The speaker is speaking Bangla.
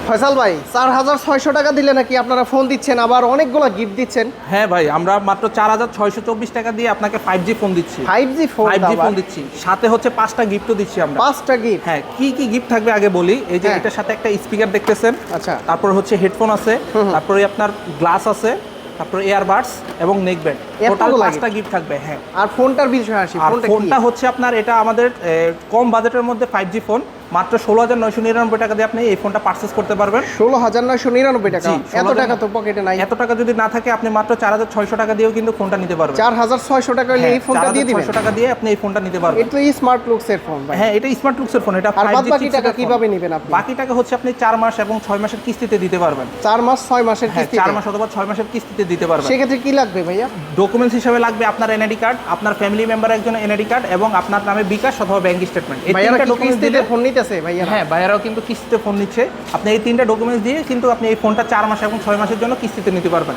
ফয়সাল ভাই 4600 টাকা দিলে নাকি আপনারা ফোন দিচ্ছেন, আবার অনেকগুলো গিফট দিচ্ছেন। হ্যাঁ ভাই, আমরা মাত্র 4624 টাকা দিয়ে আপনাকে 5G ফোন দিচ্ছি। 5G ফোন 5G ফোন দিচ্ছি, সাথে হচ্ছে 5টা গিফটও দিচ্ছি আমরা। 5টা গিফট? হ্যাঁ, কি কি গিফট থাকবে আগে বলি। এই যে হ্যাঁ। এটার সাথে একটা স্পিকার দেখতেছেন, আচ্ছা। তারপর হচ্ছে হেডফোন আছে, তারপরে আপনার গ্লাস আছে, তারপর এয়ারবাডস এবং নেক ব্যান্ড। টোটাল 5টা গিফট থাকবে। হ্যাঁ, আর ফোনটার বিষয় আসি, আর ফোনটা হচ্ছে আপনার, এটা আমাদের কম বাজেটের মধ্যে 5G ফোন, মাত্র 16999 টাকা দিয়ে আপনি এই ফোনটা পারচেজ করতে পারবেন। 16999 টাকা? জি, এত টাকা তো পকেটে নাই। এত টাকা যদি না থাকে, আপনি মাত্র 4600 টাকা দিয়েও কিন্তু ফোনটা নিতে পারবেন। 4600 টাকা হলে এই ফোনটা দিয়ে দিবেন? 4600 টাকা দিয়ে আপনি এই ফোনটা নিতে পারবেন। এটা স্মার্ট লুকসের ফোন ভাই। হ্যাঁ, এটা স্মার্ট লুকসের ফোন। এটা আর 5G বাকি টাকা কিভাবে নেবেন আপনি? বাকি টাকা হচ্ছে আপনি 4 মাস এবং 6 মাসের কিস্তিতে দিতে পারবেন। 4 মাস 6 মাসের কিস্তি? 4 মাস অথবা 6 মাসের কিস্তিতে দিতে পারবেন। সেক্ষেত্রে কি লাগবে ভাইয়া? ডকুমেন্টস হিসেবে লাগবে আপনার এনআইডি কার্ড, আপনার ফ্যামিলি মেম্বার একজন এনআইডি কার্ড এবং আপনার নামে বিকাশ অথবা ব্যাংক স্টেটমেন্ট। এই তিনটা ডকুমেন্টস দিলে ফোন নিতেছে ভাইয়া? হ্যাঁ, ভাইয়ারাও কিন্তু কিস্তিতে ফোন নিচ্ছে। আপনি এই তিনটা ডকুমেন্টস দিয়ে কিন্তু আপনি এই ফোনটা 4 মাস এবং 6 মাসের জন্য কিস্তিতে নিতে পারবেন।